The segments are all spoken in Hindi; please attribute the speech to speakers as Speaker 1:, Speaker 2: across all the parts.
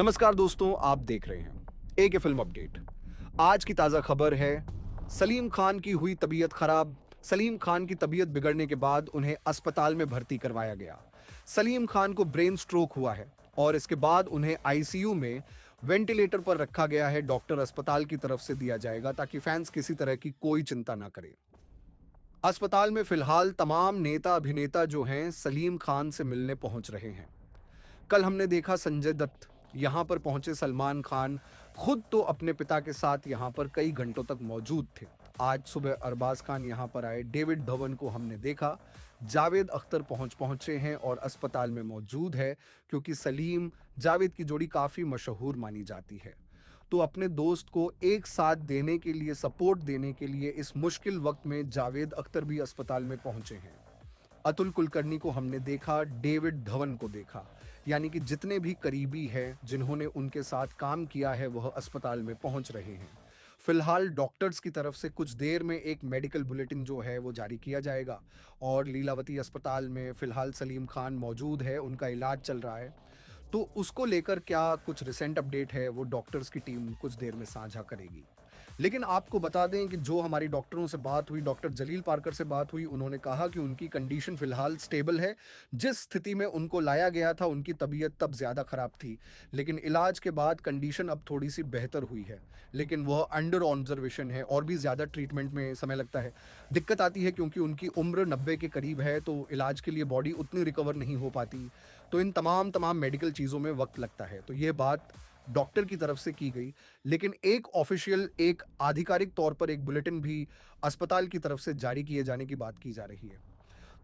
Speaker 1: नमस्कार दोस्तों, आप देख रहे हैं एक फिल्म अपडेट। आज की ताज़ा खबर है, सलीम खान की हुई तबीयत खराब। सलीम खान की तबीयत बिगड़ने के बाद उन्हें अस्पताल में भर्ती करवाया गया। सलीम खान को ब्रेन स्ट्रोक हुआ है और इसके बाद उन्हें आईसीयू में वेंटिलेटर पर रखा गया है। डॉक्टर अस्पताल की तरफ से दिया जाएगा ताकि फैंस किसी तरह की कोई चिंता ना करें। अस्पताल में फिलहाल तमाम नेता अभिनेता जो हैं सलीम खान से मिलने पहुंच रहे हैं। कल हमने देखा संजय दत्त, यहाँ पर पहुंचे सलमान खान खुद तो अपने पिता के साथ यहाँ पर कई घंटों तक मौजूद थे। आज सुबह अरबाज खान यहाँ पर आए, डेविड धवन को हमने देखा, जावेद अख्तर पहुंचे हैं और अस्पताल में मौजूद है क्योंकि सलीम जावेद की जोड़ी काफ़ी मशहूर मानी जाती है। तो अपने दोस्त को एक साथ देने के लिए, सपोर्ट देने के लिए इस मुश्किल वक्त में जावेद अख्तर भी अस्पताल में पहुंचे हैं। अतुल कुलकर्णी को हमने देखा, डेविड धवन को देखा, यानी कि जितने भी करीबी हैं जिन्होंने उनके साथ काम किया है वह अस्पताल में पहुंच रहे हैं। फिलहाल डॉक्टर्स की तरफ से कुछ देर में एक मेडिकल बुलेटिन जो है वो जारी किया जाएगा और लीलावती अस्पताल में फिलहाल सलीम खान मौजूद है, उनका इलाज चल रहा है। तो उसको लेकर क्या कुछ रिसेंट अपडेट है वो डॉक्टर्स की टीम कुछ देर में साझा करेगी। लेकिन आपको बता दें कि जो हमारी डॉक्टरों से बात हुई, डॉक्टर जलील पारकर से बात हुई, उन्होंने कहा कि उनकी कंडीशन फिलहाल स्टेबल है। जिस स्थिति में उनको लाया गया था उनकी तबीयत तब ज़्यादा ख़राब थी, लेकिन इलाज के बाद कंडीशन अब थोड़ी सी बेहतर हुई है, लेकिन वह अंडर ऑब्जर्वेशन है और भी ज़्यादा ट्रीटमेंट में समय लगता है। दिक्कत आती है क्योंकि उनकी उम्र 90 के करीब है, तो इलाज के लिए बॉडी उतनी रिकवर नहीं हो पाती, तो इन तमाम मेडिकल चीज़ों में वक्त लगता है। तो ये बात डॉक्टर की तरफ से की गई, लेकिन एक ऑफिशियल, एक आधिकारिक तौर पर एक बुलेटिन भी अस्पताल की तरफ से जारी किए जाने की बात की जा रही है।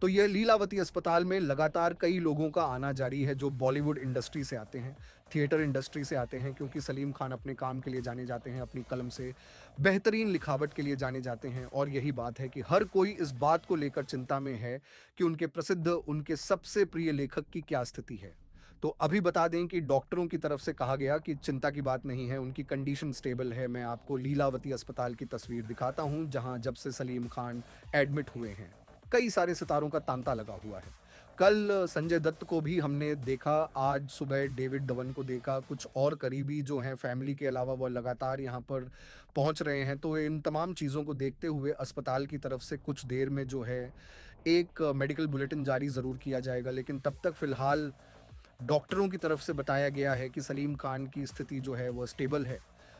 Speaker 1: तो यह लीलावती अस्पताल में लगातार कई लोगों का आना जारी है जो बॉलीवुड इंडस्ट्री से आते हैं, थिएटर इंडस्ट्री से आते हैं, क्योंकि सलीम खान अपने काम के लिए जाने जाते हैं, अपनी कलम से बेहतरीन लिखावट के लिए जाने जाते हैं। और यही बात है कि हर कोई इस बात को लेकर चिंता में है कि उनके प्रसिद्ध, उनके सबसे प्रिय लेखक की क्या स्थिति है। तो अभी बता दें कि डॉक्टरों की तरफ से कहा गया कि चिंता की बात नहीं है, उनकी कंडीशन स्टेबल है। मैं आपको लीलावती अस्पताल की तस्वीर दिखाता हूं जहां जब से सलीम खान एडमिट हुए हैं कई सारे सितारों का तांता लगा हुआ है। कल संजय दत्त को भी हमने देखा, आज सुबह डेविड धवन को देखा, कुछ और करीबी जो हैं फैमिली के अलावा वह लगातार यहाँ पर पहुँच रहे हैं। तो इन तमाम चीज़ों को देखते हुए अस्पताल की तरफ से कुछ देर में जो है एक मेडिकल बुलेटिन जारी ज़रूर किया जाएगा, लेकिन तब तक फ़िलहाल डॉक्टरों की तरफ से बताया गया है कि सलीम खान की स्थिति जो है वो स्टेबल है।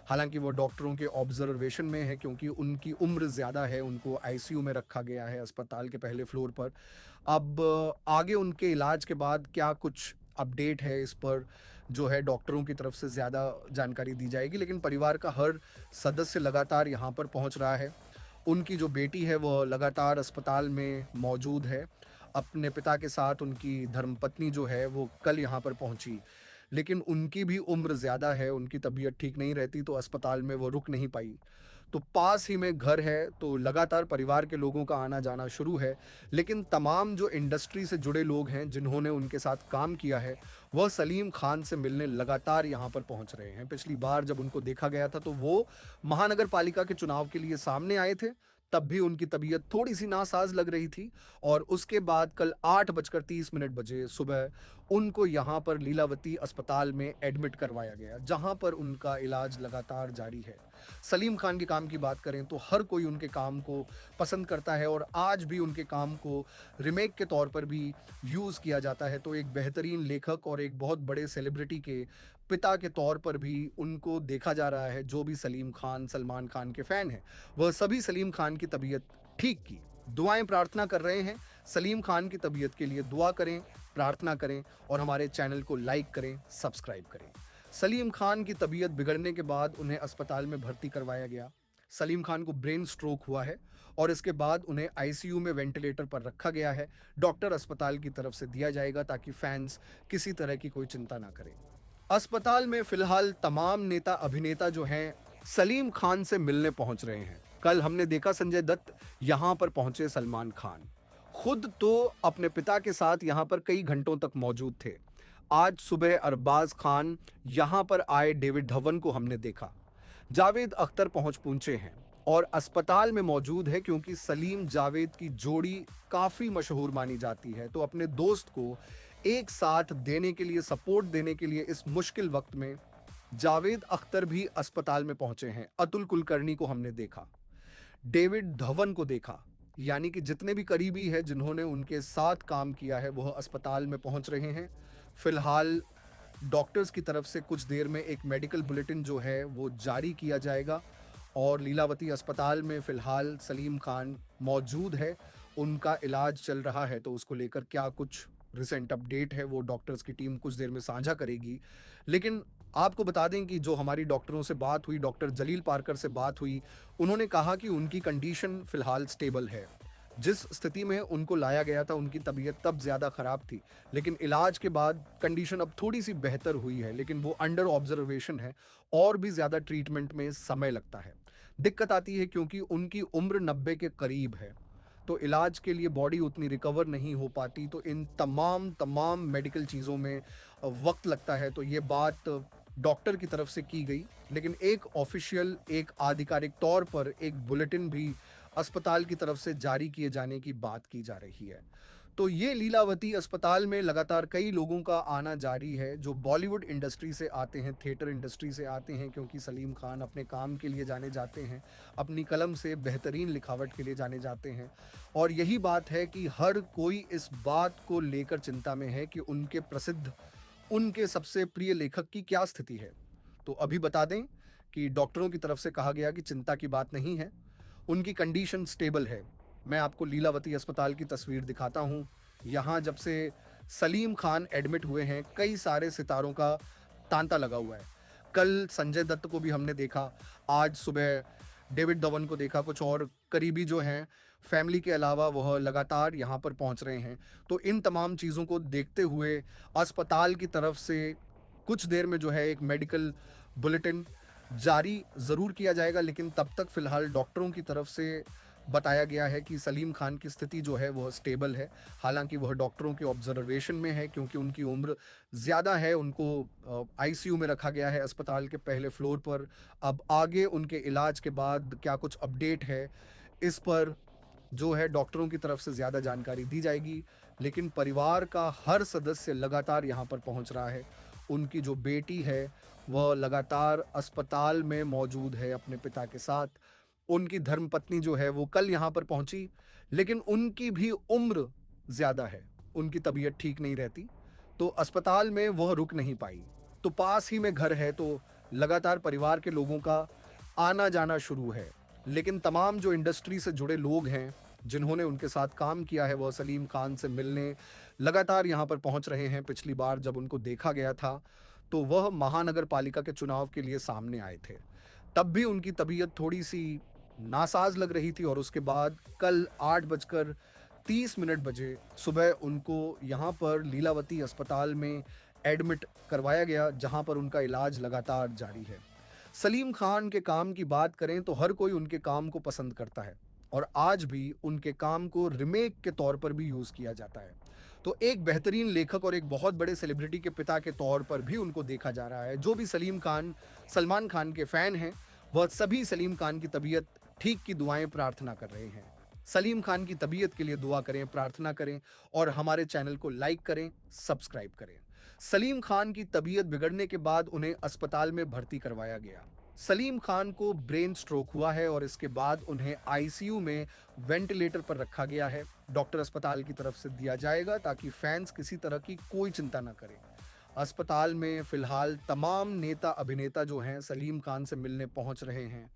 Speaker 1: हालांकि वो डॉक्टरों के ऑब्जर्वेशन में है क्योंकि उनकी उम्र ज़्यादा है, उनको आईसीयू में रखा गया है अस्पताल के पहले फ्लोर पर। अब आगे उनके इलाज के बाद क्या कुछ अपडेट है, इस पर जो है डॉक्टरों की तरफ से ज़्यादा जानकारी दी जाएगी, लेकिन परिवार का हर सदस्य लगातार यहाँ पर पहुँच रहा है। उनकी जो बेटी है वह लगातार अस्पताल में मौजूद है। अपने पिता के साथ उनकी धर्मपत्नी जो है वो कल यहाँ पर पहुँची, लेकिन उनकी भी उम्र ज़्यादा है, उनकी तबीयत ठीक नहीं रहती तो अस्पताल में वो रुक नहीं पाई। तो पास ही में घर है, तो लगातार परिवार के लोगों का आना जाना शुरू है। लेकिन तमाम जो इंडस्ट्री से जुड़े लोग हैं जिन्होंने उनके साथ काम किया है वह सलीम खान से मिलने लगातार यहाँ पर पहुँच रहे हैं। पिछली बार जब उनको देखा गया था तो वो महानगर पालिका के चुनाव के लिए सामने आए थे, तब भी उनकी तबीयत थोड़ी सी नासाज लग रही थी। और उसके बाद कल 8:30 बजे सुबह उनको यहाँ पर लीलावती अस्पताल में एडमिट करवाया गया, जहाँ पर उनका इलाज लगातार जारी है। सलीम खान के काम की बात करें तो हर कोई उनके काम को पसंद करता है और आज भी उनके काम को रीमेक के तौर पर भी यूज़ किया जाता है। तो एक बेहतरीन लेखक और एक बहुत बड़े सेलिब्रिटी के पिता के तौर पर भी उनको देखा जा रहा है। जो भी सलीम खान, सलमान खान के फ़ैन हैं वह सभी सलीम खान की तबीयत ठीक की दुआएं प्रार्थना कर रहे हैं। सलीम खान की तबीयत के लिए दुआ करें, प्रार्थना करें और हमारे चैनल को लाइक करें, सब्सक्राइब करें। सलीम खान की तबीयत बिगड़ने के बाद उन्हें अस्पताल में भर्ती करवाया गया। सलीम खान को ब्रेन स्ट्रोक हुआ है और इसके बाद उन्हें आईसीयू में वेंटिलेटर पर रखा गया है। डॉक्टर अस्पताल की तरफ से दिया जाएगा ताकि फैंस किसी तरह की कोई चिंता ना करें। अस्पताल में फिलहाल तमाम नेता अभिनेता जो हैं सलीम खान से मिलने पहुंच रहे हैं। कल हमने देखा संजय दत्त, यहाँ पर पहुंचे सलमान खान खुद तो अपने पिता के साथ यहाँ पर कई घंटों तक मौजूद थे। आज सुबह अरबाज खान यहाँ पर आए, डेविड धवन को हमने देखा, जावेद अख्तर पहुंचे हैं और अस्पताल में मौजूद है क्योंकि सलीम जावेद की जोड़ी काफ़ी मशहूर मानी जाती है। तो अपने दोस्त को एक साथ देने के लिए, सपोर्ट देने के लिए इस मुश्किल वक्त में जावेद अख्तर भी अस्पताल में पहुंचे हैं। अतुल कुलकर्णी को हमने देखा, डेविड धवन को देखा, यानी कि जितने भी करीबी है जिन्होंने उनके साथ काम किया है वह अस्पताल में पहुंच रहे हैं। फिलहाल डॉक्टर्स की तरफ से कुछ देर में एक मेडिकल बुलेटिन जो है वो जारी किया जाएगा और लीलावती अस्पताल में फ़िलहाल सलीम खान मौजूद है, उनका इलाज चल रहा है। तो उसको लेकर क्या कुछ रिसेंट अपडेट है वो डॉक्टर्स की टीम कुछ देर में साझा करेगी। लेकिन आपको बता दें कि जो हमारी डॉक्टरों से बात हुई, डॉक्टर जलील पारकर से बात हुई, उन्होंने कहा कि उनकी कंडीशन फ़िलहाल स्टेबल है। जिस स्थिति में उनको लाया गया था उनकी तबीयत तब ज़्यादा ख़राब थी, लेकिन इलाज के बाद कंडीशन अब थोड़ी सी बेहतर हुई है, लेकिन वो अंडर ऑब्जर्वेशन है और भी ज़्यादा ट्रीटमेंट में समय लगता है। दिक्कत आती है क्योंकि उनकी उम्र 90 के करीब है, तो इलाज के लिए बॉडी उतनी रिकवर नहीं हो पाती, तो इन तमाम मेडिकल चीज़ों में वक्त लगता है। तो ये बात डॉक्टर की तरफ से की गई, लेकिन एक ऑफिशियल, एक आधिकारिक तौर पर एक बुलेटिन भी अस्पताल की तरफ से जारी किए जाने की बात की जा रही है। तो ये लीलावती अस्पताल में लगातार कई लोगों का आना जारी है जो बॉलीवुड इंडस्ट्री से आते हैं, थिएटर इंडस्ट्री से आते हैं, क्योंकि सलीम खान अपने काम के लिए जाने जाते हैं, अपनी कलम से बेहतरीन लिखावट के लिए जाने जाते हैं। और यही बात है कि हर कोई इस बात को लेकर चिंता में है कि उनके प्रसिद्ध, उनके सबसे प्रिय लेखक की क्या स्थिति है। तो अभी बता दें कि डॉक्टरों की तरफ से कहा गया कि चिंता की बात नहीं है, उनकी कंडीशन स्टेबल है। मैं आपको लीलावती अस्पताल की तस्वीर दिखाता हूँ। यहाँ जब से सलीम खान एडमिट हुए हैं, कई सारे सितारों का तांता लगा हुआ है। कल संजय दत्त को भी हमने देखा, आज सुबह डेविड धवन को देखा, कुछ और करीबी जो हैं फैमिली के अलावा वह लगातार यहाँ पर पहुँच रहे हैं। तो इन तमाम चीज़ों को देखते हुए अस्पताल की तरफ से कुछ देर में जो है एक मेडिकल बुलेटिन जारी ज़रूर किया जाएगा, लेकिन तब तक फ़िलहाल डॉक्टरों की तरफ से बताया गया है कि सलीम खान की स्थिति जो है वह स्टेबल है। हालांकि वह डॉक्टरों के ऑब्जर्वेशन में है क्योंकि उनकी उम्र ज़्यादा है, उनको आईसीयू में रखा गया है अस्पताल के पहले फ्लोर पर। अब आगे उनके इलाज के बाद क्या कुछ अपडेट है, इस पर जो है डॉक्टरों की तरफ से ज़्यादा जानकारी दी जाएगी। लेकिन परिवार का हर सदस्य लगातार यहाँ पर पहुँच रहा है। उनकी जो बेटी है वह लगातार अस्पताल में मौजूद है अपने पिता के साथ। उनकी धर्मपत्नी जो है वो कल यहाँ पर पहुंची, लेकिन उनकी भी उम्र ज़्यादा है, उनकी तबीयत ठीक नहीं रहती, तो अस्पताल में वह रुक नहीं पाई। तो पास ही में घर है, तो लगातार परिवार के लोगों का आना जाना शुरू है। लेकिन तमाम जो इंडस्ट्री से जुड़े लोग हैं जिन्होंने उनके साथ काम किया है वह सलीम खान से मिलने लगातार यहाँ पर पहुँच रहे हैं। पिछली बार जब उनको देखा गया था तो वह महानगर पालिका के चुनाव के लिए सामने आए थे, तब भी उनकी तबीयत थोड़ी सी नासाज लग रही थी। और उसके बाद कल 8:30 बजे सुबह उनको यहाँ पर लीलावती अस्पताल में एडमिट करवाया गया, जहाँ पर उनका इलाज लगातार जारी है। सलीम खान के काम की बात करें तो हर कोई उनके काम को पसंद करता है और आज भी उनके काम को रीमेक के तौर पर भी यूज़ किया जाता है। तो एक बेहतरीन लेखक और एक बहुत बड़े सेलिब्रिटी के पिता के तौर पर भी उनको देखा जा रहा है। जो भी सलमान खान के फ़ैन हैं वह सभी सलीम खान की तबीयत ठीक की दुआएं प्रार्थना कर रहे हैं। सलीम खान की तबीयत के लिए दुआ करें, प्रार्थना करें और हमारे चैनल को लाइक करें, सब्सक्राइब करें। सलीम खान की तबीयत बिगड़ने के बाद उन्हें अस्पताल में भर्ती करवाया गया। सलीम खान को ब्रेन स्ट्रोक हुआ है और इसके बाद उन्हें आईसीयू में वेंटिलेटर पर रखा गया है। डॉक्टर अस्पताल की तरफ से दिया जाएगा ताकि फैंस किसी तरह की कोई चिंता ना करें। अस्पताल में फिलहाल तमाम नेता अभिनेता जो हैं सलीम खान से मिलने पहुंच रहे हैं।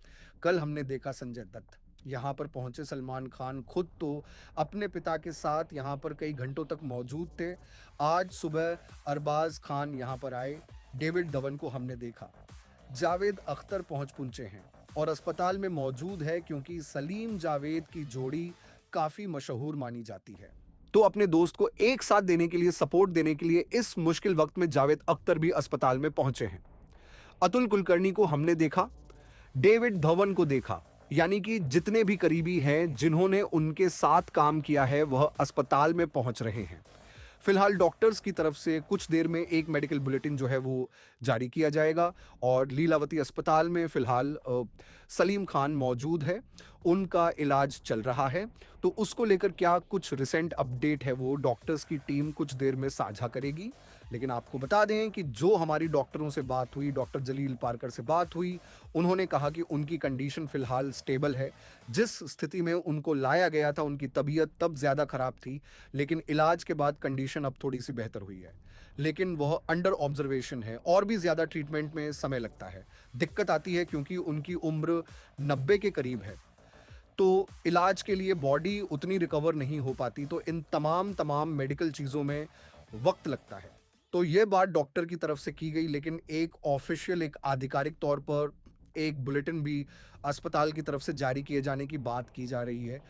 Speaker 1: कल हमने देखा संजय दत्त यहाँ पर पहुंचे, सलमान खान खुद तो अपने पिता के साथ यहाँ पर कई घंटों तक मौजूद थे। आज सुबह अरबाज खान यहाँ पर आए, डेविड धवन को हमने देखा, जावेद अख्तर पहुंचे हैं और अस्पताल में मौजूद है क्योंकि सलीम जावेद की जोड़ी काफ़ी मशहूर मानी जाती है। तो अपने दोस्त को एक साथ देने के लिए, सपोर्ट देने के लिए इस मुश्किल वक्त में जावेद अख्तर भी अस्पताल में पहुंचे हैं। अतुल कुलकर्णी को हमने देखा, डेविड धवन को देखा, यानी कि जितने भी करीबी हैं जिन्होंने उनके साथ काम किया है वह अस्पताल में पहुंच रहे हैं। फिलहाल डॉक्टर्स की तरफ से कुछ देर में एक मेडिकल बुलेटिन जो है वो जारी किया जाएगा और लीलावती अस्पताल में फिलहाल सलीम खान मौजूद है, उनका इलाज चल रहा है। तो उसको लेकर क्या कुछ रिसेंट अपडेट है वो डॉक्टर्स की टीम कुछ देर में साझा करेगी। लेकिन आपको बता दें कि जो हमारी डॉक्टरों से बात हुई, डॉक्टर जलील पारकर से बात हुई, उन्होंने कहा कि उनकी कंडीशन फ़िलहाल स्टेबल है। जिस स्थिति में उनको लाया गया था, उनकी तबीयत तब ज़्यादा ख़राब थी, लेकिन इलाज के बाद कंडीशन अब थोड़ी-सी बेहतर हुई है। लेकिन वह अंडर ऑब्ज़र्वेशन है और भी ज़्यादा ट्रीटमेंट में समय लगता है। दिक्कत आती है क्योंकि उनकी उम्र 90 के करीब है। तो इलाज के लिए बॉडी उतनी रिकवर नहीं हो पाती, तो इन तमाम मेडिकल चीज़ों में वक्त लगता है। तो ये बात डॉक्टर की तरफ से की गई, लेकिन एक ऑफिशियल, एक आधिकारिक तौर पर एक बुलेटिन भी अस्पताल की तरफ से जारी किए जाने की बात की जा रही है।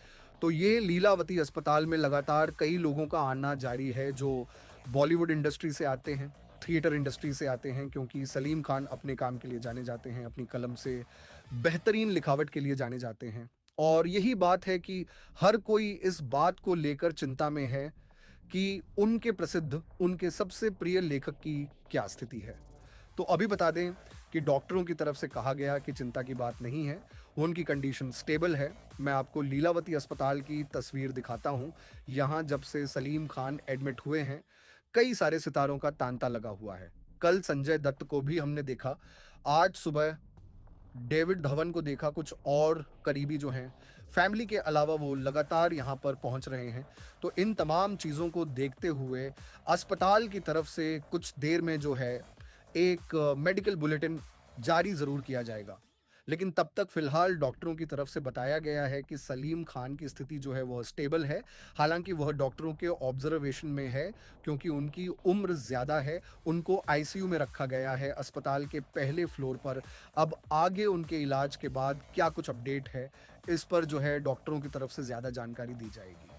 Speaker 1: तो ये लीलावती अस्पताल में लगातार कई लोगों का आना जारी है जो बॉलीवुड इंडस्ट्री से आते हैं, थिएटर इंडस्ट्री से आते हैं, क्योंकि सलीम खान अपने काम के लिए जाने जाते हैं, अपनी कलम से बेहतरीन लिखावट के लिए जाने जाते हैं। और यही बात है कि हर कोई इस बात को लेकर चिंता में है कि उनके प्रसिद्ध, उनके सबसे प्रिय लेखक की क्या स्थिति है। तो अभी बता दें कि डॉक्टरों की तरफ से कहा गया कि चिंता की बात नहीं है, उनकी कंडीशन स्टेबल है। मैं आपको लीलावती अस्पताल की तस्वीर दिखाता हूँ। यहाँ जब से सलीम खान एडमिट हुए हैं, कई सारे सितारों का तांता लगा हुआ है। कल संजय दत्त को भी हमने देखा, आज सुबह डेविड धवन को देखा, कुछ और करीबी जो हैं फैमिली के अलावा वो लगातार यहाँ पर पहुँच रहे हैं। तो इन तमाम चीज़ों को देखते हुए अस्पताल की तरफ से कुछ देर में जो है एक मेडिकल बुलेटिन जारी ज़रूर किया जाएगा। लेकिन तब तक फ़िलहाल डॉक्टरों की तरफ से बताया गया है कि सलीम खान की स्थिति जो है वह स्टेबल है। हालाँकि वह डॉक्टरों के ऑब्ज़र्वेशन में है, क्योंकि उनकी उम्र ज़्यादा है। उनको आईसीयू में रखा गया है अस्पताल के पहले फ्लोर पर। अब आगे उनके इलाज के बाद क्या कुछ अपडेट है, इस पर जो है डॉक्टरों की तरफ से ज़्यादा जानकारी दी जाएगी।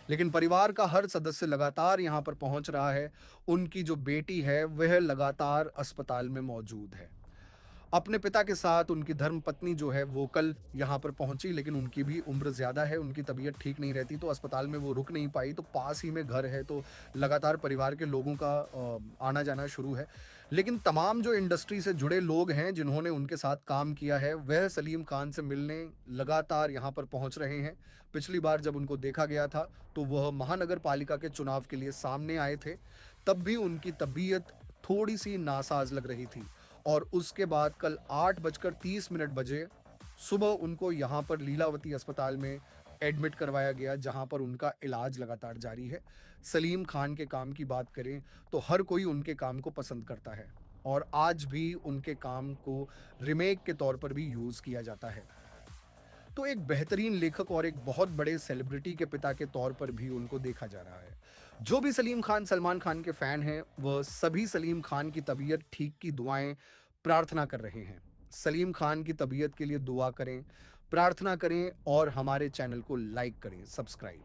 Speaker 1: लेकिन परिवार का हर सदस्य लगातार यहाँ पर पहुँच रहा है। उनकी जो बेटी है वह लगातार अस्पताल में मौजूद है। अपने पिता के साथ उनकी धर्मपत्नी जो है वो कल यहाँ पर पहुँची, लेकिन उनकी भी उम्र ज़्यादा है, उनकी तबीयत ठीक नहीं रहती, तो अस्पताल में वो रुक नहीं पाई। तो पास ही में घर है, तो लगातार परिवार के लोगों का आना जाना शुरू है। लेकिन तमाम जो इंडस्ट्री से जुड़े लोग हैं जिन्होंने उनके साथ काम किया है, वह सलीम खान से मिलने लगातार यहाँ पर पहुँच रहे हैं। पिछली बार जब उनको देखा गया था तो वह महानगर पालिका के चुनाव के लिए सामने आए थे, तब भी उनकी तबीयत थोड़ी सी नासाज लग रही थी। और उसके बाद कल 8:30 बजे सुबह उनको यहाँ पर लीलावती अस्पताल में एडमिट करवाया गया, जहाँ पर उनका इलाज लगातार जारी है। सलीम खान के काम की बात करें तो हर कोई उनके काम को पसंद करता है, और आज भी उनके काम को रीमेक के तौर पर भी यूज़ किया जाता है। तो एक बेहतरीन लेखक और एक बहुत बड़े सेलिब्रिटी के पिता के तौर पर भी उनको देखा जा रहा है। जो भी सलीम खान, सलमान खान के फ़ैन हैं, वह सभी सलीम खान की तबीयत ठीक की दुआएँ प्रार्थना कर रहे हैं। सलीम खान की तबीयत के लिए दुआ करें, प्रार्थना करें और हमारे चैनल को लाइक करें, सब्सक्राइब।